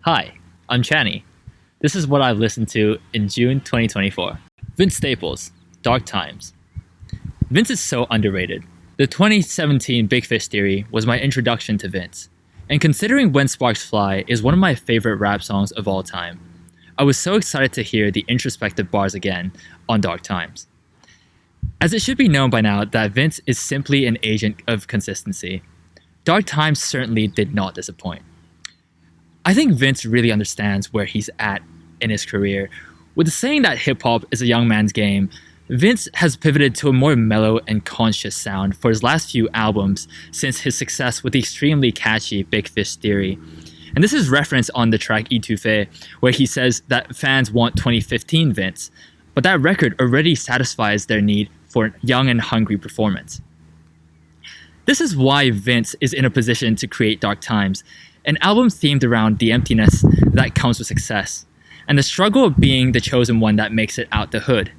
Hi, I'm Channy. This is what I listened to in June 2024. Vince Staples, Dark Times. Vince is so underrated. The 2017 Big Fish Theory was my introduction to Vince, and considering When Sparks Fly is one of my favorite rap songs of all time, I was so excited to hear the introspective bars again on Dark Times. As it should be known by now that Vince is simply an agent of consistency, Dark Times certainly did not disappoint. I think Vince really understands where he's at in his career. With the saying that hip-hop is a young man's game, Vince has pivoted to a more mellow and conscious sound for his last few albums since his success with the extremely catchy Big Fish Theory. And this is referenced on the track Étouffée, where he says that fans want 2015 Vince, but that record already satisfies their need for young and hungry performance. This is why Vince is in a position to create Dark Times, an album themed around the emptiness that comes with success, and the struggle of being the chosen one that makes it out the hood,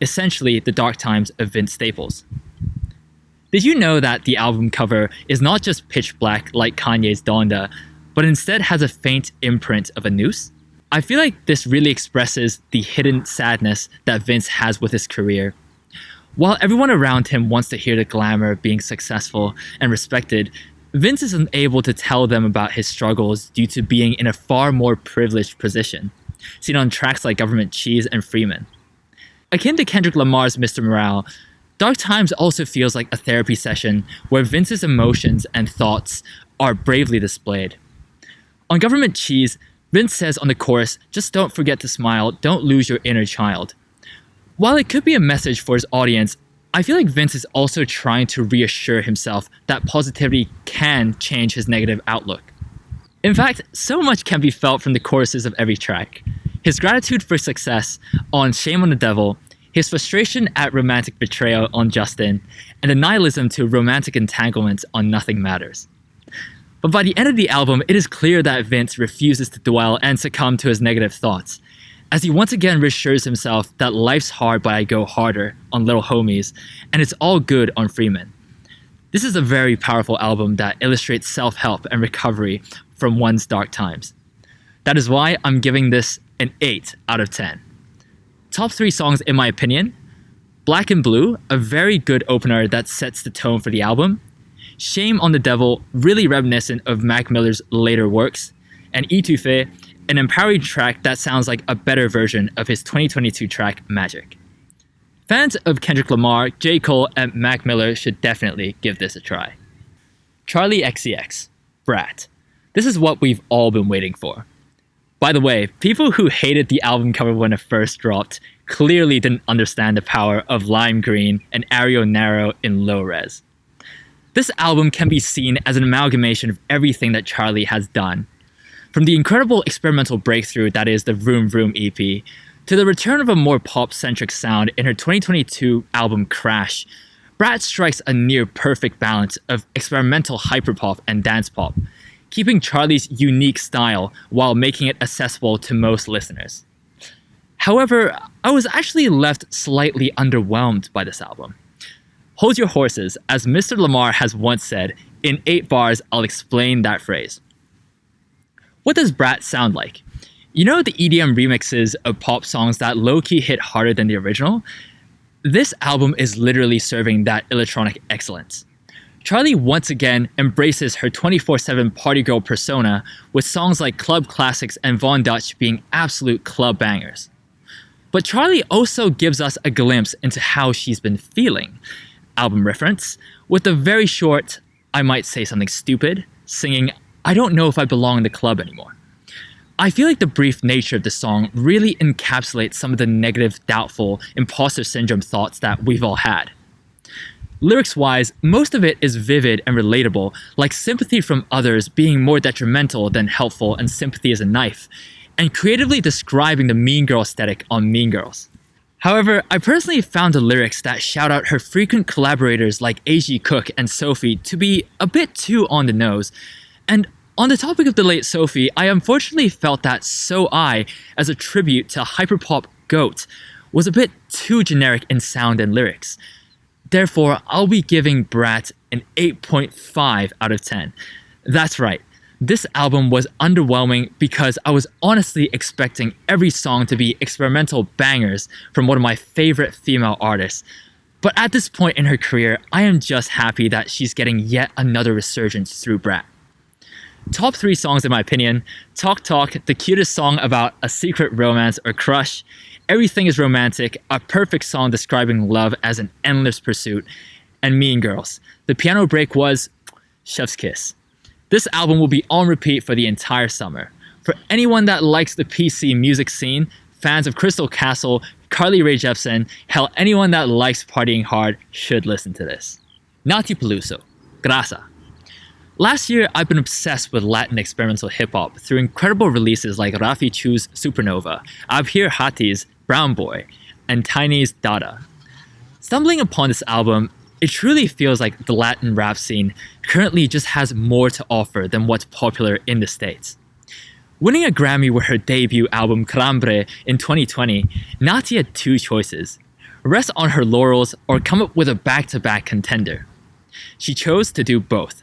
essentially the dark times of Vince Staples. Did you know that the album cover is not just pitch black like Kanye's Donda, but instead has a faint imprint of a noose? I feel like this really expresses the hidden sadness that Vince has with his career. While everyone around him wants to hear the glamour of being successful and respected, Vince isn't able to tell them about his struggles due to being in a far more privileged position, seen on tracks like Government Cheese and Freeman. Akin to Kendrick Lamar's Mr. Morale, Dark Times also feels like a therapy session where Vince's emotions and thoughts are bravely displayed. On Government Cheese, Vince says on the chorus, "Just don't forget to smile, don't lose your inner child." While it could be a message for his audience, I feel like Vince is also trying to reassure himself that positivity can change his negative outlook. In fact, so much can be felt from the choruses of every track. His gratitude for success on Shame on the Devil, his frustration at romantic betrayal on Justin, and the nihilism to romantic entanglements on Nothing Matters. But by the end of the album, it is clear that Vince refuses to dwell and succumb to his negative thoughts, as he once again reassures himself that life's hard but I go harder on Little Homies, and it's all good on Freeman. This is a very powerful album that illustrates self-help and recovery from one's dark times. That is why I'm giving this an 8 out of 10. Top 3 songs in my opinion: Black and Blue, a very good opener that sets the tone for the album; Shame on the Devil, really reminiscent of Mac Miller's later works; and Étouffée, an empowering track that sounds like a better version of his 2022 track Magic. Fans of Kendrick Lamar, J. Cole, and Mac Miller should definitely give this a try. Charli XCX, Brat. This is what we've all been waiting for. By the way, people who hated the album cover when it first dropped clearly didn't understand the power of lime green and Arial Narrow in low res. This album can be seen as an amalgamation of everything that Charli has done. From the incredible experimental breakthrough that is the Vroom Vroom EP, to the return of a more pop-centric sound in her 2022 album Crash, Brat strikes a near-perfect balance of experimental hyperpop and dance pop, keeping Charli's unique style while making it accessible to most listeners. However, I was actually left slightly underwhelmed by this album. Hold your horses, as Mr. Lamar has once said, "In 8 bars, I'll explain that phrase." What does Brat sound like? You know the EDM remixes of pop songs that low-key hit harder than the original? This album is literally serving that electronic excellence. Charli once again embraces her 24/7 party girl persona with songs like Club Classics and Von Dutch being absolute club bangers. But Charli also gives us a glimpse into how she's been feeling. Album reference, with the very short, I might say something stupid, singing "I don't know if I belong in the club anymore." I feel like the brief nature of the song really encapsulates some of the negative, doubtful, imposter syndrome thoughts that we've all had. Lyrics-wise, most of it is vivid and relatable, like sympathy from others being more detrimental than helpful and sympathy is a knife, and creatively describing the mean girl aesthetic on Mean Girls. However, I personally found the lyrics that shout out her frequent collaborators like A.G. Cook and Sophie to be a bit too on the nose. And on the topic of the late Sophie, I unfortunately felt that So I, as a tribute to hyperpop GOAT, was a bit too generic in sound and lyrics. Therefore, I'll be giving Brat an 8.5 out of 10. That's right, This album was underwhelming because I was honestly expecting every song to be experimental bangers from one of my favorite female artists. But at this point in her career, I am just happy that she's getting yet another resurgence through Brat. Top 3 songs in my opinion: Talk Talk, the cutest song about a secret romance or crush; Everything is Romantic, a perfect song describing love as an endless pursuit; and Mean Girls. The piano break was chef's kiss. This album will be on repeat for the entire summer. For anyone that likes the PC music scene, fans of Crystal Castle, Carly Rae Jepsen, hell, anyone that likes partying hard should listen to this. Nathi Peluso, GRASA. Last year, I've been obsessed with Latin experimental hip-hop through incredible releases like Rafi Chu's Supernova, Abhir Hati's Brown Boy, and Tiny's Dada. Stumbling upon this album, it truly feels like the Latin rap scene currently just has more to offer than what's popular in the States. Winning a Grammy with her debut album Calambre in 2020, Nathi had 2 choices: rest on her laurels or come up with a back-to-back contender. She chose to do both.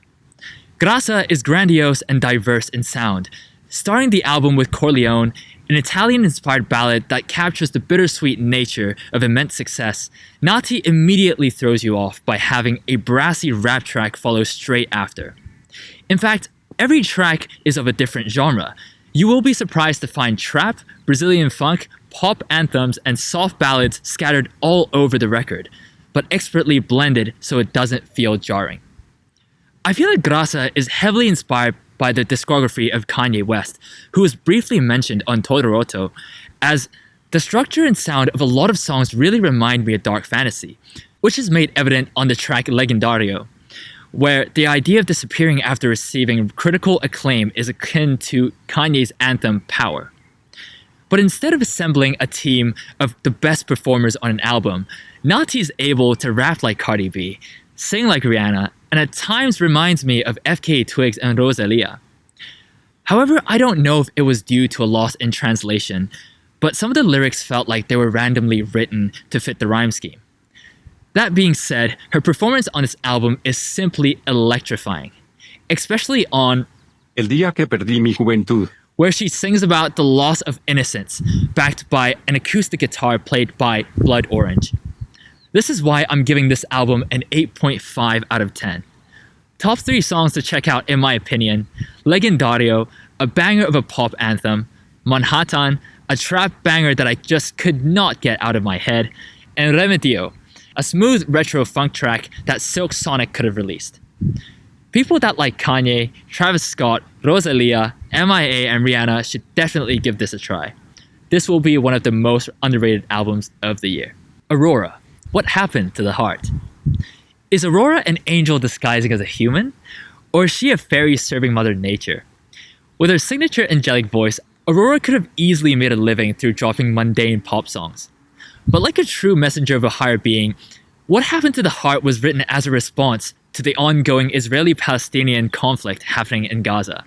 GRASA is grandiose and diverse in sound, starting the album with Corleone, an Italian-inspired ballad that captures the bittersweet nature of immense success. Nathi immediately throws you off by having a brassy rap track follow straight after. In fact, every track is of a different genre. You will be surprised to find trap, Brazilian funk, pop anthems, and soft ballads scattered all over the record, but expertly blended so it doesn't feel jarring. I feel like GRASA is heavily inspired by the discography of Kanye West, who was briefly mentioned on Todoroto, as the structure and sound of a lot of songs really remind me of dark fantasy, which is made evident on the track Legendario, where the idea of disappearing after receiving critical acclaim is akin to Kanye's anthem Power. But instead of assembling a team of the best performers on an album, Nathi is able to rap like Cardi B, sing like Rihanna, and at times reminds me of FKA Twigs and Rosalia. However, I don't know if it was due to a loss in translation, but some of the lyrics felt like they were randomly written to fit the rhyme scheme. That being said, her performance on this album is simply electrifying, especially on El día que perdí mi juventud, where she sings about the loss of innocence, backed by an acoustic guitar played by Blood Orange. This is why I'm giving this album an 8.5 out of 10. Top 3 songs to check out in my opinion: Legendario, a banger of a pop anthem; Manhattan, a trap banger that I just could not get out of my head; and Remedio, a smooth retro funk track that Silk Sonic could have released. People that like Kanye, Travis Scott, Rosalia, MIA, and Rihanna should definitely give this a try. This will be one of the most underrated albums of the year. Aurora. What happened to the heart? Is Aurora an angel disguising as a human? Or is she a fairy serving Mother Nature? With her signature angelic voice, Aurora could have easily made a living through dropping mundane pop songs. But like a true messenger of a higher being, What Happened to the Heart was written as a response to the ongoing Israeli-Palestinian conflict happening in Gaza.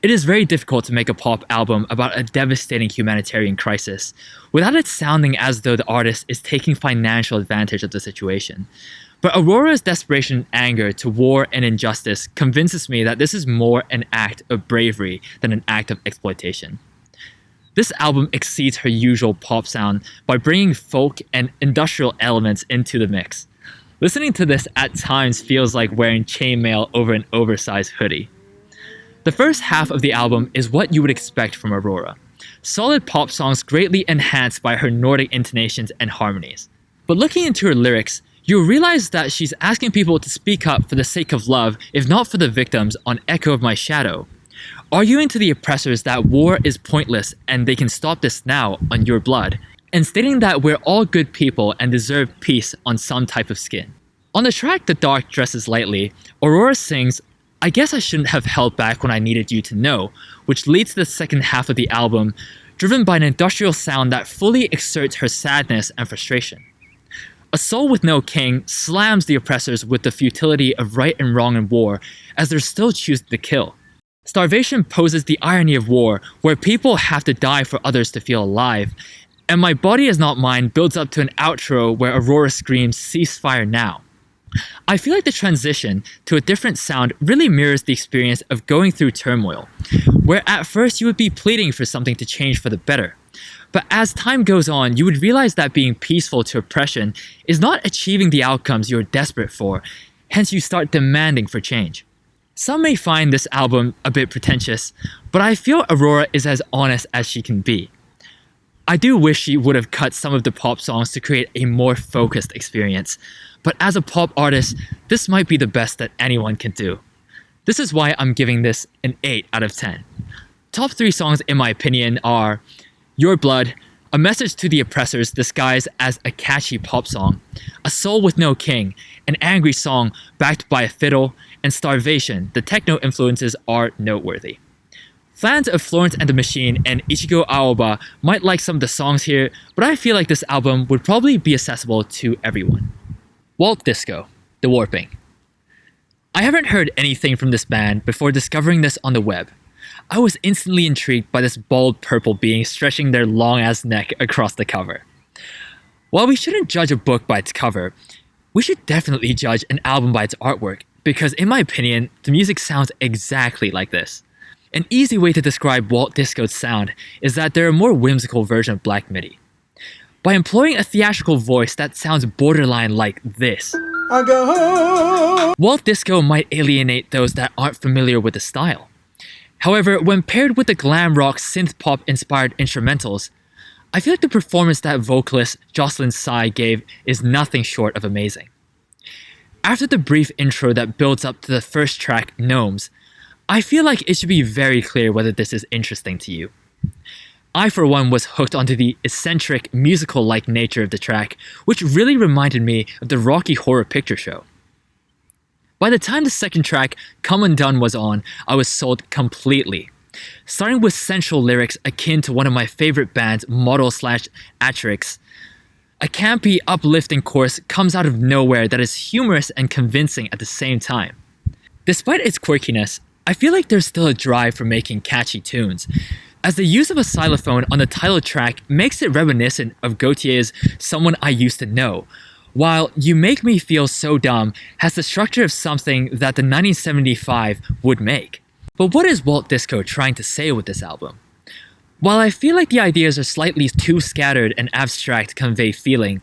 It is very difficult to make a pop album about a devastating humanitarian crisis without it sounding as though the artist is taking financial advantage of the situation. But Aurora's desperation and anger to war and injustice convinces me that this is more an act of bravery than an act of exploitation. This album exceeds her usual pop sound by bringing folk and industrial elements into the mix. Listening to this at times feels like wearing chainmail over an oversized hoodie. The first half of the album is what you would expect from Aurora. Solid pop songs greatly enhanced by her Nordic intonations and harmonies. But looking into her lyrics, you realize that she's asking people to speak up for the sake of love, if not for the victims, on Echo of My Shadow. Arguing to the oppressors that war is pointless and they can stop this now on Your Blood. And stating that we're all good people and deserve peace on some type of skin. On the track The Dark Dresses Lightly, Aurora sings, I guess I shouldn't have held back when I needed you to know, which leads to the second half of the album, driven by an industrial sound that fully exerts her sadness and frustration. A Soul with No King slams the oppressors with the futility of right and wrong in war, as they're still choosing to kill. Starvation poses the irony of war, where people have to die for others to feel alive, and My Body Is Not Mine builds up to an outro where Aurora screams, ceasefire now. I feel like the transition to a different sound really mirrors the experience of going through turmoil, where at first you would be pleading for something to change for the better. But as time goes on, you would realize that being peaceful to oppression is not achieving the outcomes you're desperate for, hence you start demanding for change. Some may find this album a bit pretentious, but I feel Aurora is as honest as she can be. I do wish she would have cut some of the pop songs to create a more focused experience, but as a pop artist, this might be the best that anyone can do. This is why I'm giving this an 8 out of 10. Top 3 songs in my opinion are Your Blood, a message to the oppressors disguised as a catchy pop song, A Soul with No King, an angry song backed by a fiddle, and Starvation, the techno influences are noteworthy. Fans of Florence and the Machine and Ichigo Aoba might like some of the songs here, but I feel like this album would probably be accessible to everyone. Walt Disco, The Warping. I haven't heard anything from this band before discovering this on the web. I was instantly intrigued by this bald purple being stretching their long-ass neck across the cover. While we shouldn't judge a book by its cover, we should definitely judge an album by its artwork, because in my opinion, the music sounds exactly like this. An easy way to describe Walt Disco's sound is that they're a more whimsical version of Black MIDI. By employing a theatrical voice that sounds borderline like this, Walt Disco might alienate those that aren't familiar with the style. However, when paired with the glam rock synth pop inspired instrumentals, I feel like the performance that vocalist Jocelyn Tsai gave is nothing short of amazing. After the brief intro that builds up to the first track, Gnomes, I feel like it should be very clear whether this is interesting to you. I, for one, was hooked onto the eccentric, musical-like nature of the track, which really reminded me of the Rocky Horror Picture Show. By the time the second track, Come Undone, was on, I was sold completely. Starting with sensual lyrics akin to one of my favorite bands, Model/Atrix, a campy, uplifting chorus comes out of nowhere that is humorous and convincing at the same time. Despite its quirkiness, I feel like there's still a drive for making catchy tunes, as the use of a xylophone on the title track makes it reminiscent of Gautier's Someone I Used to Know, while You Make Me Feel So Dumb has the structure of something that the 1975 would make. But what is Walt Disco trying to say with this album? While I feel like the ideas are slightly too scattered and abstract to convey feeling,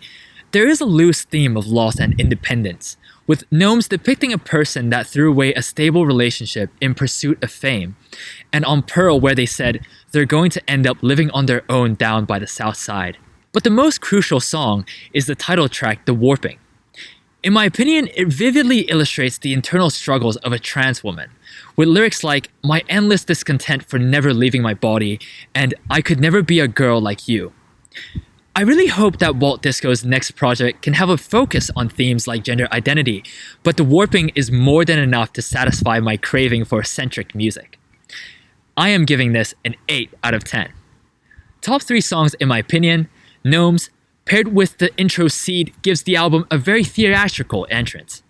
there is a loose theme of loss and independence, with Gnomes depicting a person that threw away a stable relationship in pursuit of fame, and on Pearl where they said they're going to end up living on their own down by the south side. But the most crucial song is the title track, The Warping. In my opinion, it vividly illustrates the internal struggles of a trans woman, with lyrics like, My endless discontent for never leaving my body, and I could never be a girl like you. I really hope that Walt Disco's next project can have a focus on themes like gender identity, but The Warping is more than enough to satisfy my craving for eccentric music. I am giving this an 8 out of 10. Top 3 songs in my opinion, Gnomes, paired with the intro Seed, gives the album a very theatrical entrance.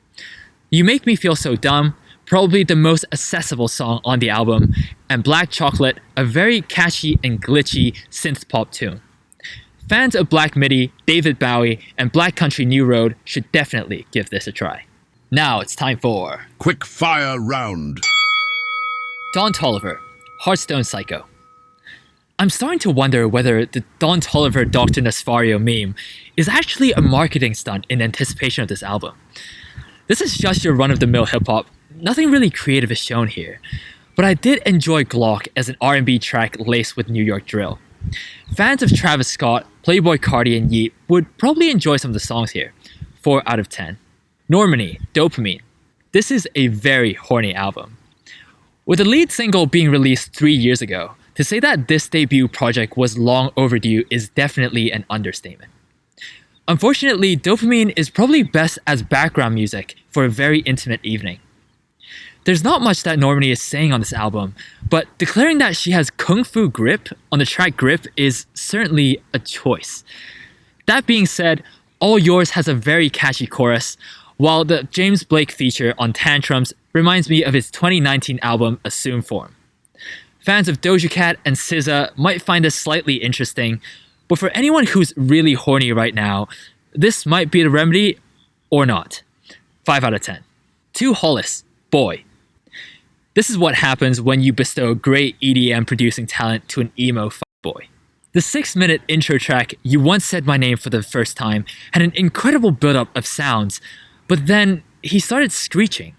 You Make Me Feel So Dumb, probably the most accessible song on the album, and Black Chocolate, a very catchy and glitchy synth pop tune. Fans of Black MIDI, David Bowie, and Black Country New Road should definitely give this a try. Now it's time for Quick Fire Round. Don Toliver, HARDSTONE Psycho. I'm starting to wonder whether the Don Toliver Dr. Nesfario meme is actually a marketing stunt in anticipation of this album. This is just your run-of-the-mill hip-hop, nothing really creative is shown here, but I did enjoy Glock as an R&B track laced with New York drill. Fans of Travis Scott, Playboi Carti, and Yeat would probably enjoy some of the songs here. 4 out of 10. Normani, Dopamine. This is a very horny album. With the lead single being released 3 years ago, to say that this debut project was long overdue is definitely an understatement. Unfortunately, Dopamine is probably best as background music for a very intimate evening. There's not much that Normani is saying on this album, but declaring that she has kung fu grip on the track Grip is certainly a choice. That being said, All Yours has a very catchy chorus, while the James Blake feature on Tantrums reminds me of his 2019 album Assume Form. Fans of Doja Cat and SZA might find this slightly interesting, but for anyone who's really horny right now, this might be the remedy or not. 5 out of 10. 2 Hollis, boy. This is what happens when you bestow great EDM producing talent to an emo boy. The 6-minute intro track, You Once Said My Name for the First Time, had an incredible buildup of sounds, but then he started screeching.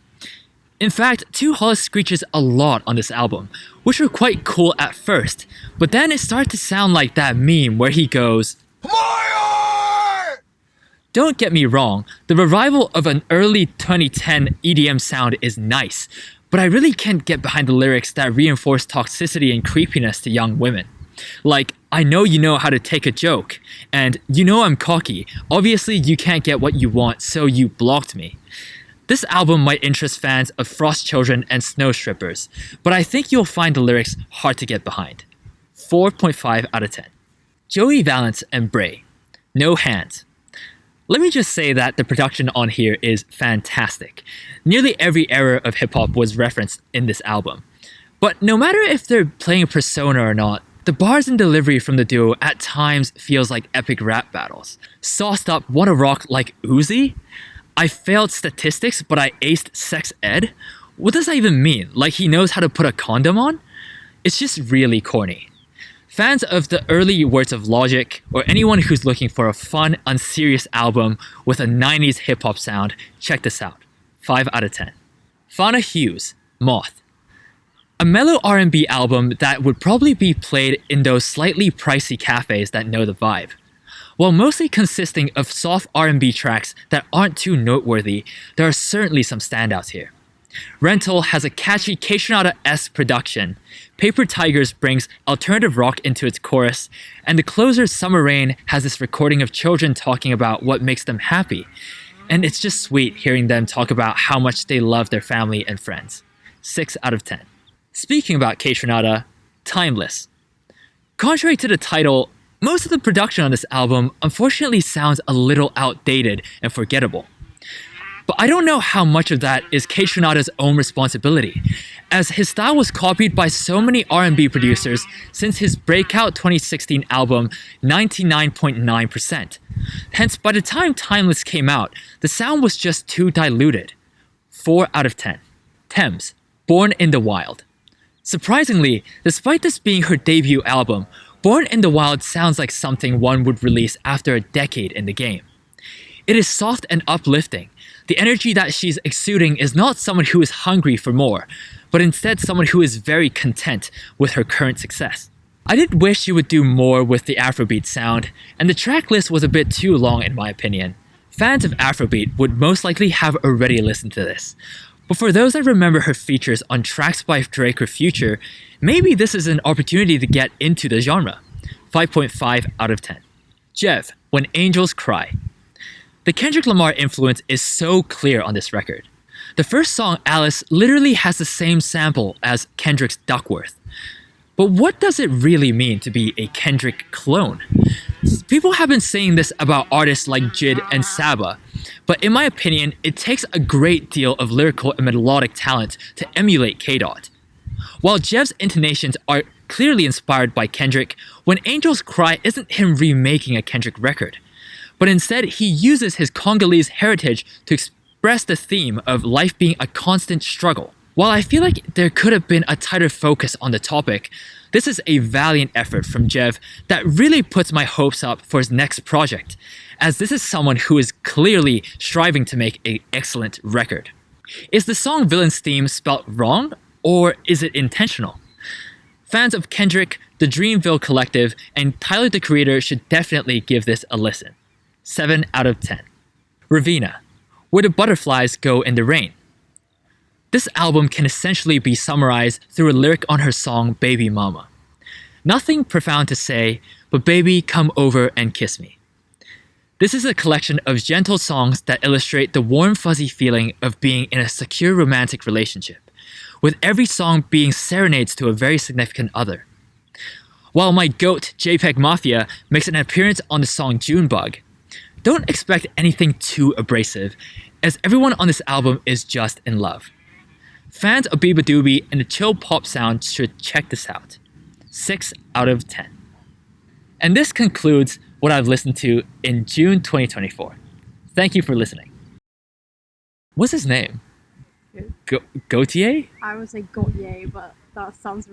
In fact, 2 Hollis screeches a lot on this album, which were quite cool at first, but then it started to sound like that meme where he goes, Don't get me wrong, the revival of an early 2010 EDM sound is nice, but I really can't get behind the lyrics that reinforce toxicity and creepiness to young women. Like, I know you know how to take a joke, and you know I'm cocky, obviously you can't get what you want, so you blocked me. This album might interest fans of Frost Children and Snow Strippers, but I think you'll find the lyrics hard to get behind. 4.5 out of 10. Joey Valence and Brae, No Hands. Let me just say that the production on here is fantastic. Nearly every era of hip-hop was referenced in this album. But no matter if they're playing a persona or not, the bars and delivery from the duo at times feels like epic rap battles. Sauced up Wanna Rock like Uzi? I failed statistics but I aced sex ed? What does that even mean? Like he knows how to put a condom on? It's just really corny. Fans of the early Words of Logic, or anyone who's looking for a fun, unserious album with a 90s hip-hop sound, check this out. 5 out of 10. Fana Hues, Moth. A mellow R&B album that would probably be played in those slightly pricey cafes that know the vibe. While mostly consisting of soft R&B tracks that aren't too noteworthy, there are certainly some standouts here. Rental has a catchy KAYTRANADA-esque production, Paper Tigers brings alternative rock into its chorus, and the closer Summer Rain has this recording of children talking about what makes them happy. And it's just sweet hearing them talk about how much they love their family and friends. 6 out of 10. Speaking about KAYTRANADA, Timeless. Contrary to the title, most of the production on this album unfortunately sounds a little outdated and forgettable. But I don't know how much of that is KAYTRANADA's own responsibility, as his style was copied by so many R&B producers since his breakout 2016 album 99.9%. Hence, by the time Timeless came out, the sound was just too diluted. 4 out of 10. Tems, Born in the Wild. Surprisingly, despite this being her debut album, Born in the Wild sounds like something one would release after a decade in the game. It is soft and uplifting. The energy that she's exuding is not someone who is hungry for more, but instead someone who is very content with her current success. I did wish she would do more with the Afrobeat sound, and the track list was a bit too long in my opinion. Fans of Afrobeat would most likely have already listened to this. But for those that remember her features on tracks by Drake or Future, maybe this is an opportunity to get into the genre. 5.5 out of 10. Jev, When Angels Cry. The Kendrick Lamar influence is so clear on this record. The first song, Alice, literally has the same sample as Kendrick's Duckworth. But what does it really mean to be a Kendrick clone? People have been saying this about artists like Jid and Saba, but in my opinion, it takes a great deal of lyrical and melodic talent to emulate K-Dot. While Jev's intonations are clearly inspired by Kendrick, When Angels Cry isn't him remaking a Kendrick record, but instead he uses his Congolese heritage to express the theme of life being a constant struggle. While I feel like there could have been a tighter focus on the topic, this is a valiant effort from Jev that really puts my hopes up for his next project, as this is someone who is clearly striving to make an excellent record. Is the song Villain's theme spelt wrong, or is it intentional? Fans of Kendrick, the Dreamville Collective, and Tyler the Creator should definitely give this a listen. 7 out of 10. Raveena, Where the Butterflies Go in the Rain. This album can essentially be summarized through a lyric on her song Baby Mama. Nothing profound to say, but baby, come over and kiss me. This is a collection of gentle songs that illustrate the warm fuzzy feeling of being in a secure romantic relationship, with every song being serenades to a very significant other. While my goat, JPEG Mafia, makes an appearance on the song Junebug, don't expect anything too abrasive, as everyone on this album is just in love. Fans of Biba Doobie and the chill pop sound should check this out. 6 out of 10. And this concludes what I've listened to in June 2024. Thank you for listening. What's his name? Gautier? I would say Gautier, but that sounds